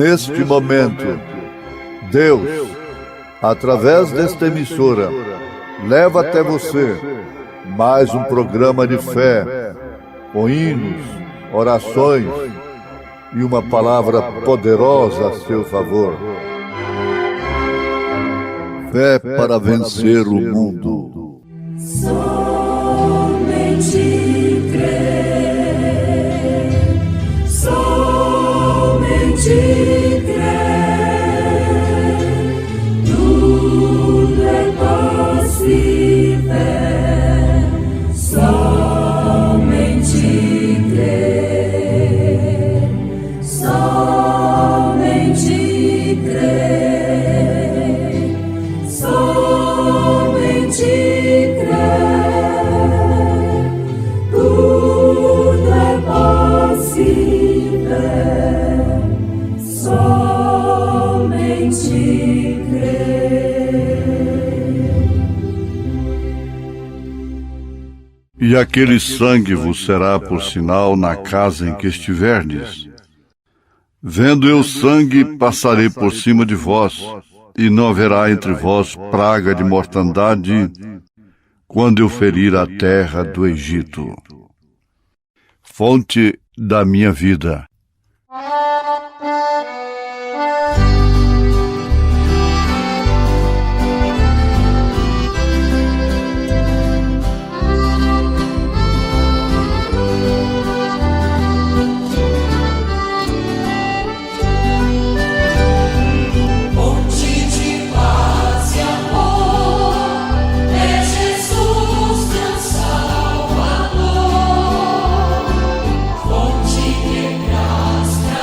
neste momento, Deus, através desta emissora, leva até você mais um programa de fé, com hinos, orações e uma palavra poderosa a seu favor. Fé para vencer o mundo. Somente crer, somente crer, tudo é possível, somente crer, somente crer, somente crer, tudo é possível, somente crer. E aquele sangue vos será por sinal na casa em que estiverdes. Vendo eu sangue, passarei por cima de vós, e não haverá entre vós praga de mortandade, quando eu ferir a terra do Egito. Fonte da minha vida. Fonte de paz e amor, é Jesus teu Salvador. Fonte de graça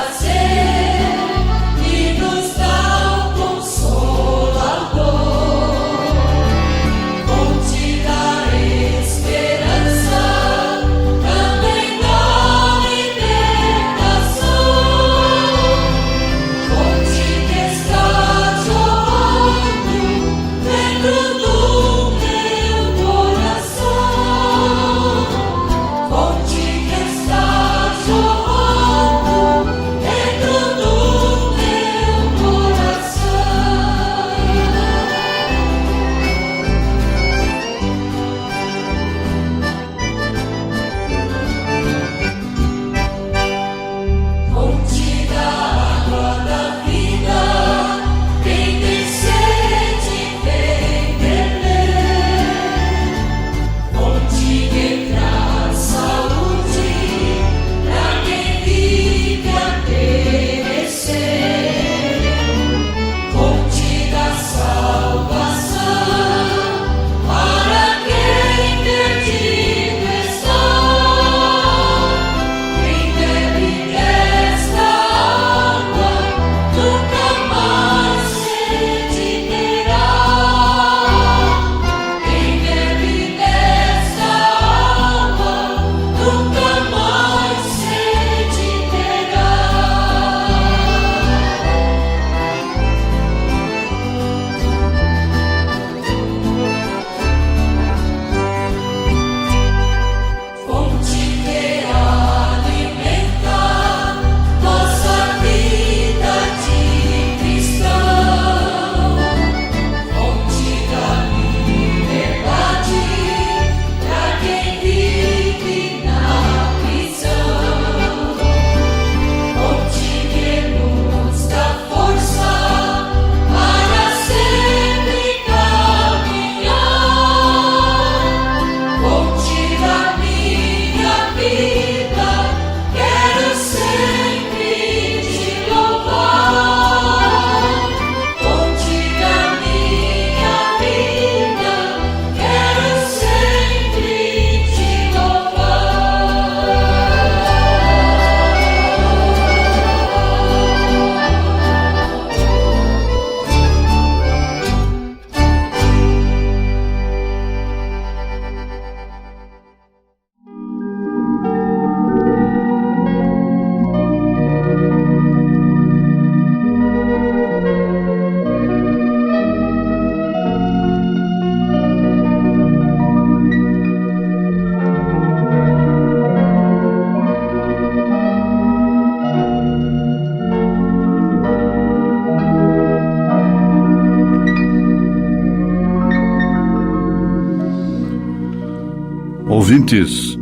Ouvintes,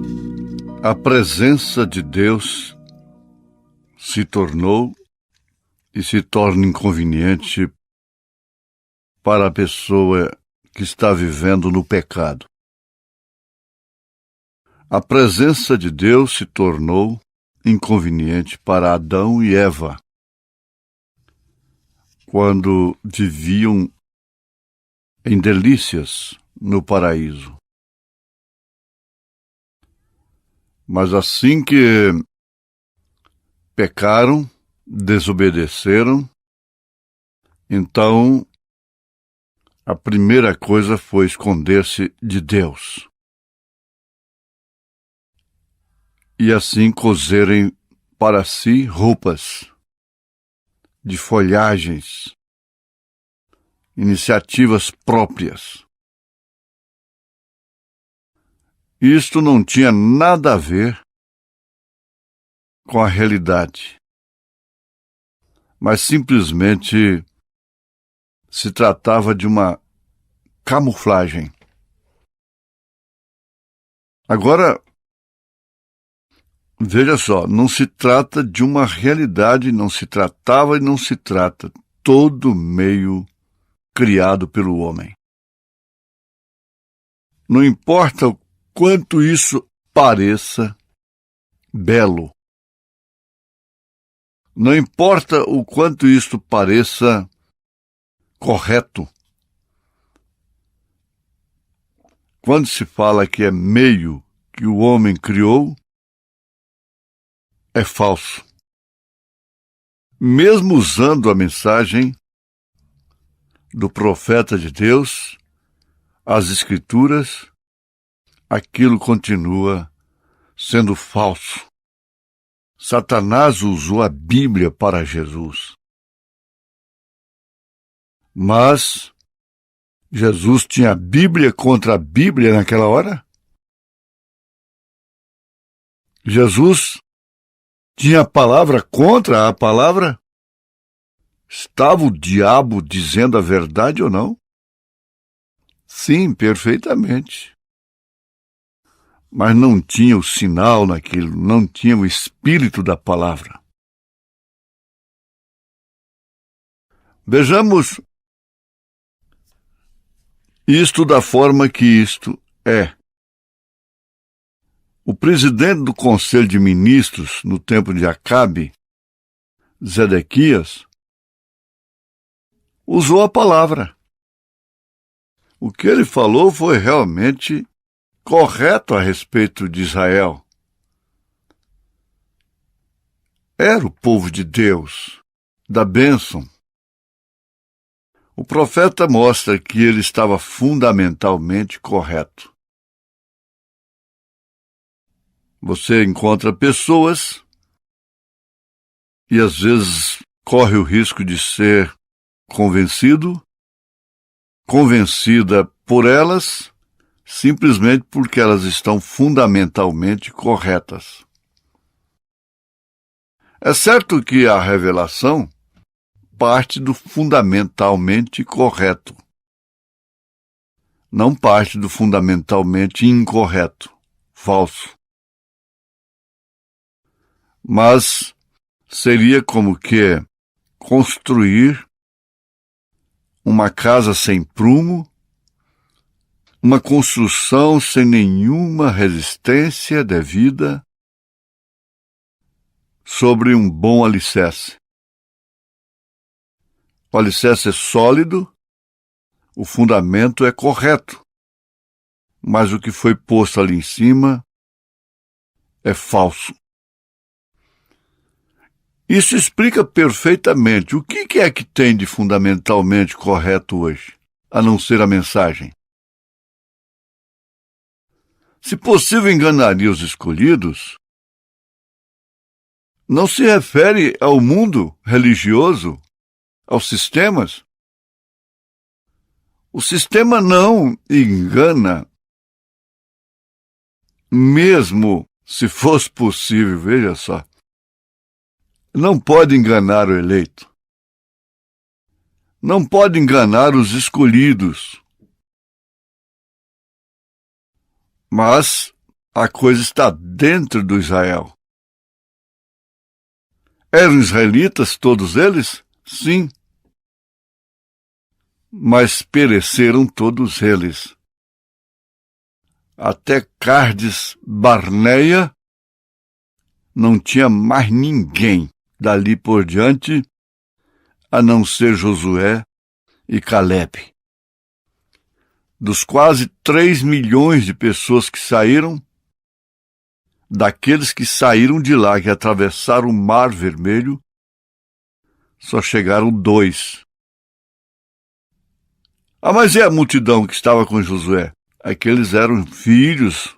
a presença de Deus se tornou e se torna inconveniente para a pessoa que está vivendo no pecado. A presença de Deus se tornou inconveniente para Adão e Eva, quando viviam em delícias no paraíso. Mas assim que pecaram, desobedeceram, então a primeira coisa foi esconder-se de Deus. E assim cozerem para si roupas de folhagens, iniciativas próprias. Isto não tinha nada a ver com a realidade, mas simplesmente se tratava de uma camuflagem. Agora, veja só, não se trata de uma realidade, não se tratava e não se trata todo meio criado pelo homem. Não importa o quanto isso pareça belo, não importa o quanto isso pareça correto. Quando se fala que é meio que o homem criou, é falso. Mesmo usando a mensagem do profeta de Deus, as Escrituras, aquilo continua sendo falso. Satanás usou a Bíblia para Jesus. Mas Jesus tinha a Bíblia contra a Bíblia naquela hora? Jesus tinha a palavra contra a palavra? Estava o diabo dizendo a verdade ou não? Sim, perfeitamente. Mas não tinha o sinal naquilo, não tinha o espírito da palavra. Vejamos isto da forma que isto é. O presidente do Conselho de Ministros, no tempo de Acabe, Zedequias, usou a palavra. O que ele falou foi realmente correto a respeito de Israel. Era o povo de Deus, da bênção. O profeta mostra que ele estava fundamentalmente correto. Você encontra pessoas e às vezes corre o risco de ser convencida por elas, simplesmente porque elas estão fundamentalmente corretas. É certo que a revelação parte do fundamentalmente correto, não parte do fundamentalmente incorreto, falso. Mas seria como que construir uma casa sem prumo, uma construção sem nenhuma resistência devida sobre um bom alicerce. O alicerce é sólido, o fundamento é correto, mas o que foi posto ali em cima é falso. Isso explica perfeitamente o que é que tem de fundamentalmente correto hoje, a não ser a mensagem. Se possível enganaria os escolhidos, não se refere ao mundo religioso, aos sistemas. O sistema não engana, mesmo se fosse possível, veja só. Não pode enganar o eleito. Não pode enganar os escolhidos. Mas A coisa está dentro do Israel. Eram israelitas todos eles? Sim. Mas pereceram todos eles. Até Cardes Barneia não tinha mais ninguém dali por diante, a não ser Josué e Calebe. Dos quase 3 milhões de pessoas que saíram, daqueles que saíram de lá, que atravessaram o Mar Vermelho, só chegaram 2. Ah, mas e a multidão que estava com Josué? Aqueles eram filhos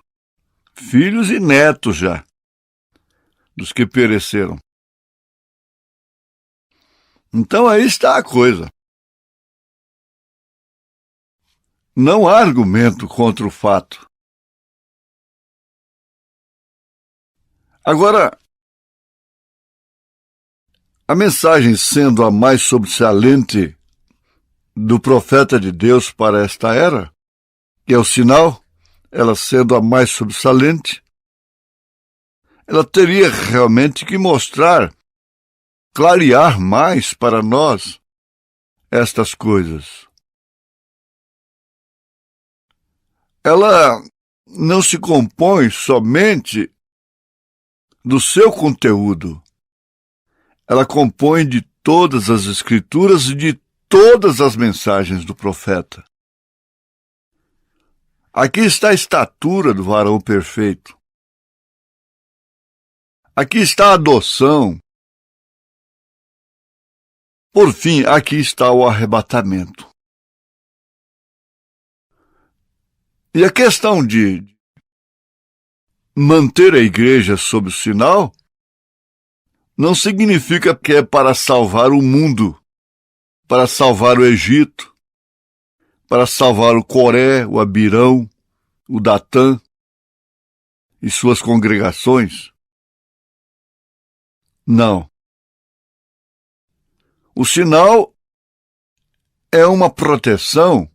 e netos já, dos que pereceram. Então aí está a coisa. Não há argumento contra o fato. Agora, a mensagem sendo a mais sobressalente do profeta de Deus para esta era, que é o sinal, ela sendo a mais sobressalente, ela teria realmente que mostrar, clarear mais para nós estas coisas. Ela não se compõe somente do seu conteúdo. Ela compõe de todas as escrituras e de todas as mensagens do profeta. Aqui está a estatura do varão perfeito. Aqui está a adoção. Por fim, aqui está o arrebatamento. E a questão de manter a igreja sob o sinal não significa que é para salvar o mundo, para salvar o Egito, para salvar o Coré, o Abirão, o Datã e suas congregações. Não. O sinal é uma proteção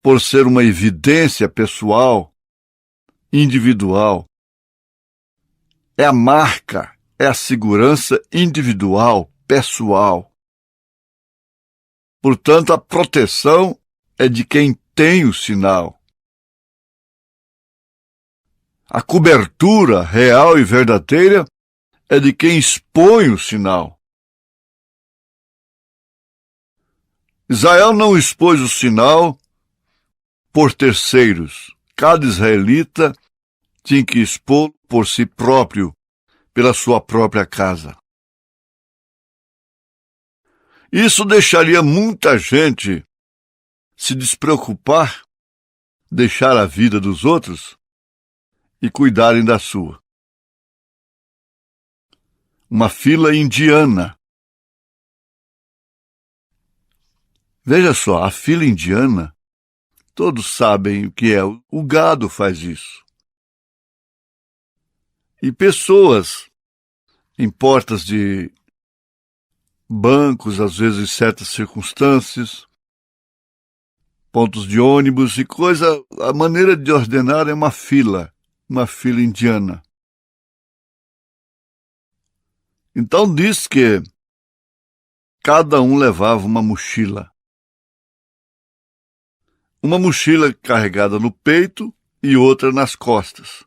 por ser uma evidência pessoal, individual. É a marca, é a segurança individual, pessoal. Portanto, a proteção é de quem tem o sinal. A cobertura real e verdadeira é de quem expõe o sinal. Israel não expôs o sinal por terceiros. Cada israelita tinha que expor por si próprio, pela sua própria casa. Isso deixaria muita gente se despreocupar, deixar a vida dos outros e cuidarem da sua. Uma fila indiana. Veja só, a fila indiana, todos sabem o que é. O gado faz isso. E pessoas em portas de bancos, às vezes em certas circunstâncias, pontos de ônibus e coisa, a maneira de ordenar é uma fila indiana. Então diz que cada um levava uma mochila. Uma mochila carregada no peito e outra nas costas.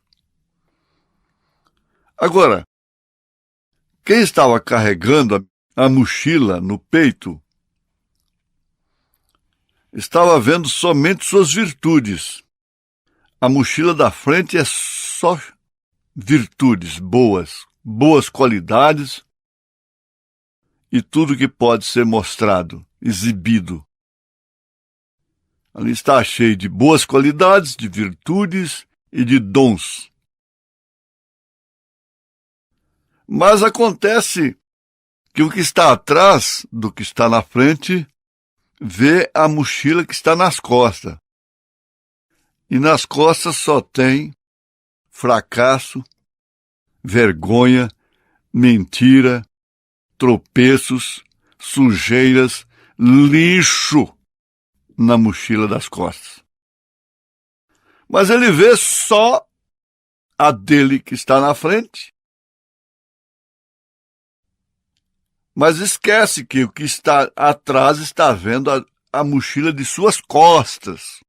Agora, quem estava carregando a mochila no peito estava vendo somente suas virtudes. A mochila da frente é só virtudes boas qualidades e tudo que pode ser mostrado, exibido. Ali está cheio de boas qualidades, de virtudes e de dons. Mas acontece que o que está atrás do que está na frente vê a mochila que está nas costas. E nas costas só tem fracasso, vergonha, mentira, tropeços, sujeiras, lixo na mochila das costas. Mas ele vê só a dele que está na frente, mas esquece que o que está atrás está vendo a mochila de suas costas.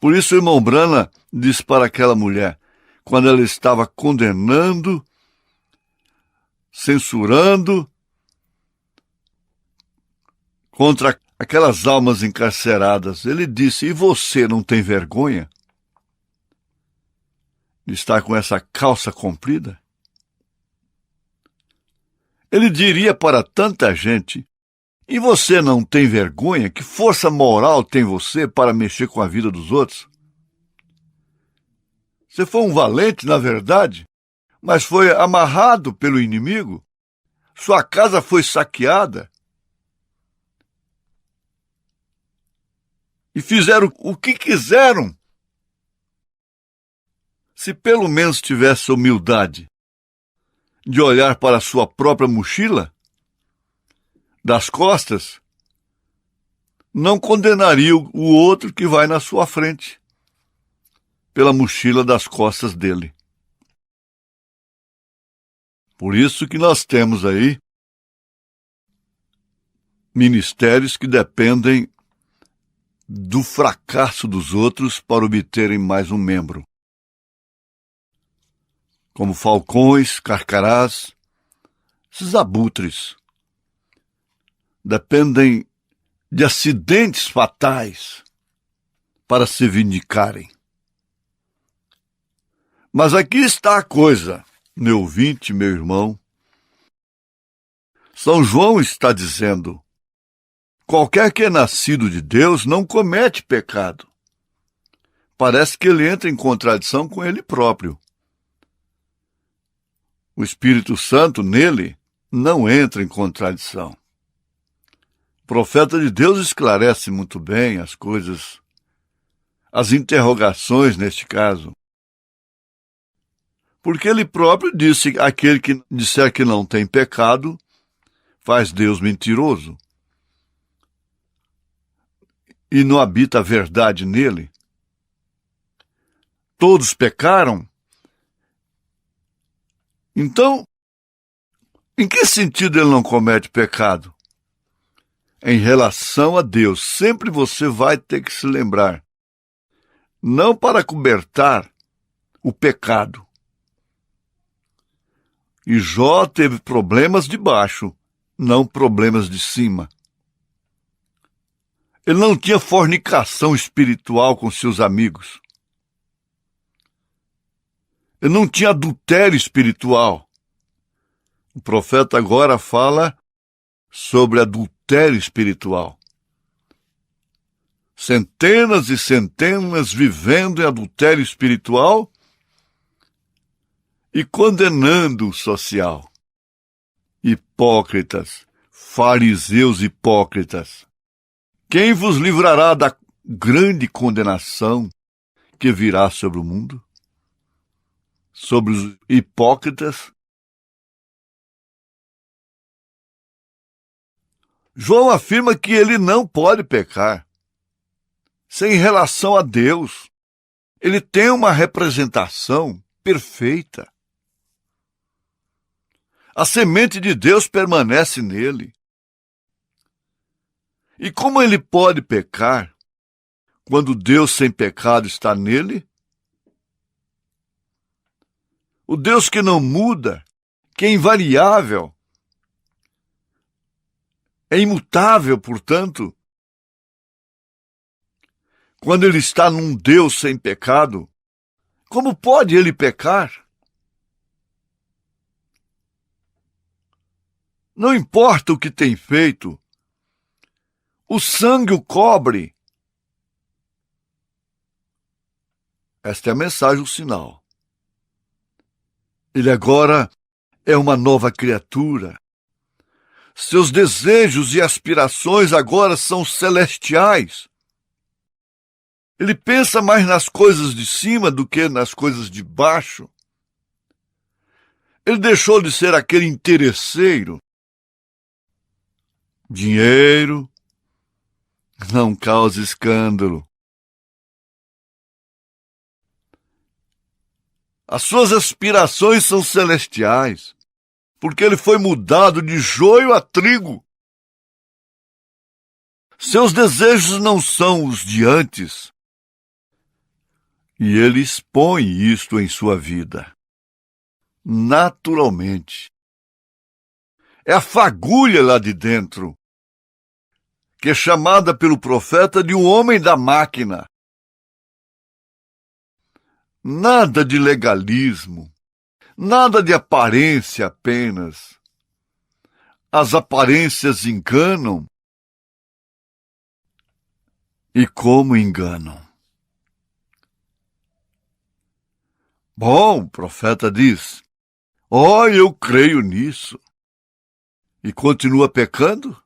Por isso o irmão Branham disse para aquela mulher, quando ela estava condenando, censurando contra aquelas almas encarceradas, ele disse: e você não tem vergonha de estar com essa calça comprida? Ele diria para tanta gente: e você não tem vergonha? Que força moral tem você para mexer com a vida dos outros? Você foi um valente, na verdade, mas foi amarrado pelo inimigo. Sua casa foi saqueada. E fizeram o que quiseram. Se pelo menos tivesse humildade de olhar para a sua própria mochila das costas, não condenaria o outro que vai na sua frente pela mochila das costas dele. Por isso que nós temos aí ministérios que dependem do fracasso dos outros para obterem mais um membro. Como falcões, carcarás, esses abutres dependem de acidentes fatais para se vindicarem. Mas aqui está a coisa, meu ouvinte, meu irmão. São João está dizendo: qualquer que é nascido de Deus não comete pecado. Parece que ele entra em contradição com ele próprio. O Espírito Santo nele não entra em contradição. O profeta de Deus esclarece muito bem as coisas, as interrogações neste caso. Porque ele próprio disse: aquele que disser que não tem pecado, faz Deus mentiroso. E não habita a verdade nele. Todos pecaram. Então, em que sentido ele não comete pecado? Em relação a Deus, sempre você vai ter que se lembrar, não para cobertar o pecado. E Jó teve problemas de baixo, não problemas de cima. Ele não tinha fornicação espiritual com seus amigos. Ele não tinha adultério espiritual. O profeta agora fala sobre adultério espiritual. Centenas e centenas vivendo em adultério espiritual e condenando o social. Hipócritas, fariseus hipócritas. Quem vos livrará da grande condenação que virá sobre o mundo? Sobre os hipócritas? João afirma que ele não pode pecar. Sem relação a Deus. Ele tem uma representação perfeita. A semente de Deus permanece nele. E como ele pode pecar quando Deus sem pecado está nele? O Deus que não muda, que é invariável, é imutável, portanto. Quando ele está num Deus sem pecado, como pode ele pecar? Não importa o que tem feito, o sangue o cobre. Esta é a mensagem, o sinal. Ele agora é uma nova criatura. Seus desejos e aspirações agora são celestiais. Ele pensa mais nas coisas de cima do que nas coisas de baixo. Ele deixou de ser aquele interesseiro. Dinheiro não causa escândalo. As suas aspirações são celestiais, porque ele foi mudado de joio a trigo. Seus desejos não são os de antes. E ele expõe isto em sua vida. Naturalmente. É a fagulha lá de dentro, que é chamada pelo profeta de o homem da máquina. Nada de legalismo, nada de aparência apenas. As aparências enganam. E como enganam? Bom, o profeta diz, eu creio nisso. E continua pecando?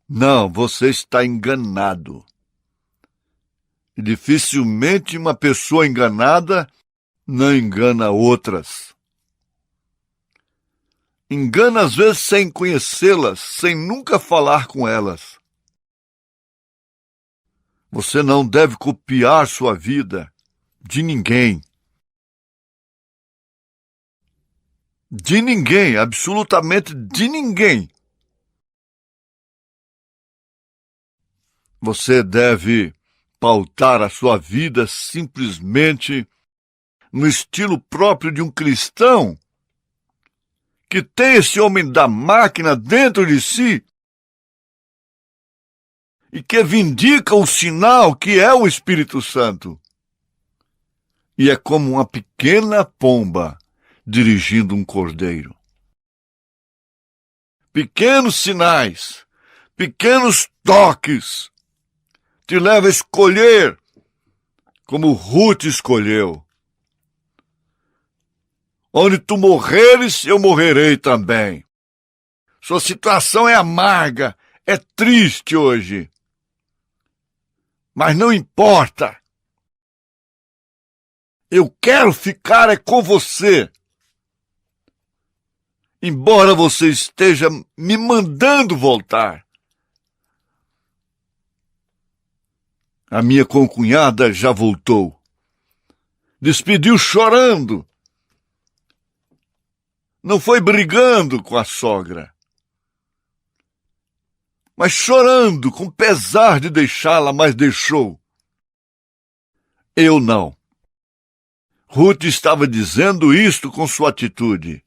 Não, você está enganado. E dificilmente uma pessoa enganada não engana outras. Engana às vezes sem conhecê-las, sem nunca falar com elas. Você não deve copiar sua vida de ninguém. De ninguém, absolutamente de ninguém. Você deve pautar a sua vida simplesmente no estilo próprio de um cristão que tem esse homem da máquina dentro de si e que vindica o sinal que é o Espírito Santo. E é como uma pequena pomba dirigindo um cordeiro. Pequenos sinais, pequenos toques, te leva a escolher como Ruth escolheu. Onde tu morreres, eu morrerei também. Sua situação é amarga, é triste hoje. Mas não importa. Eu quero ficar com você. Embora você esteja me mandando voltar. A minha concunhada já voltou. Despediu chorando. Não foi brigando com a sogra, mas chorando, com pesar de deixá-la, mas deixou. Eu não. Ruth estava dizendo isto com sua atitude.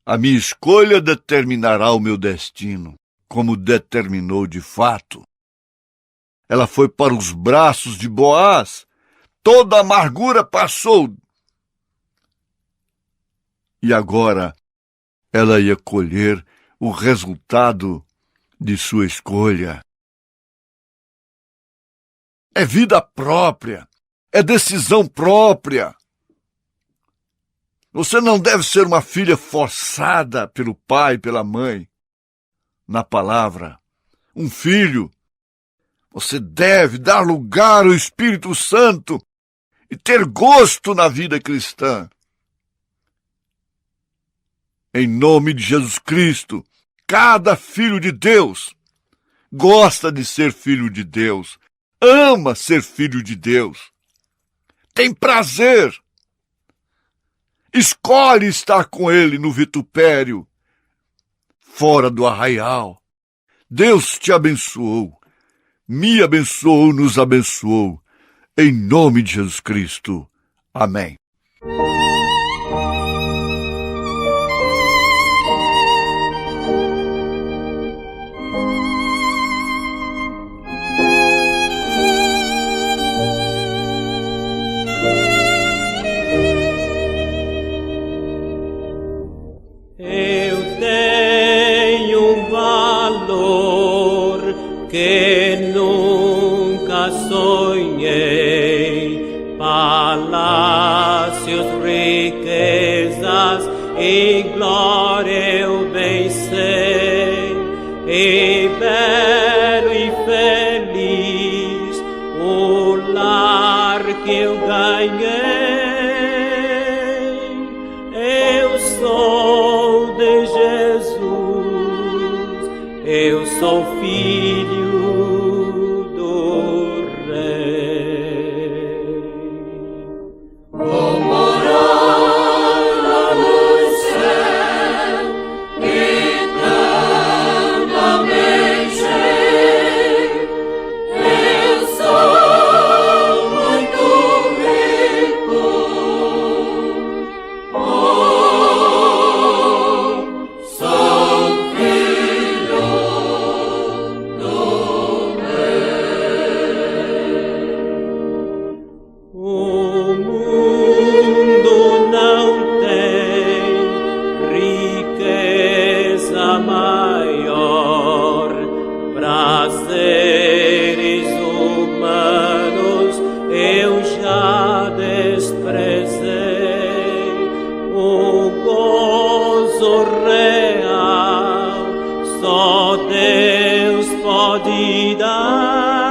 A minha escolha determinará o meu destino, como determinou de fato. Ela foi para os braços de Boaz, toda a amargura passou. E agora ela ia colher o resultado de sua escolha. É vida própria, é decisão própria. Você não deve ser uma filha forçada pelo pai, pela mãe. Na palavra, um filho, você deve dar lugar ao Espírito Santo e ter gosto na vida cristã. Em nome de Jesus Cristo, cada filho de Deus gosta de ser filho de Deus, ama ser filho de Deus, tem prazer, escolhe estar com Ele no vitupério, fora do arraial. Deus te abençoou, me abençoou, nos abençoou, em nome de Jesus Cristo. Amém. Que nunca sonhei, palácios, riquezas e glória eu bem sei, e belo e feliz o lar que eu ganhei. Eu sou de Jesus, eu sou filho do Rei. prazeres humanos eu já desprezei, o gozo real só Deus pode dar.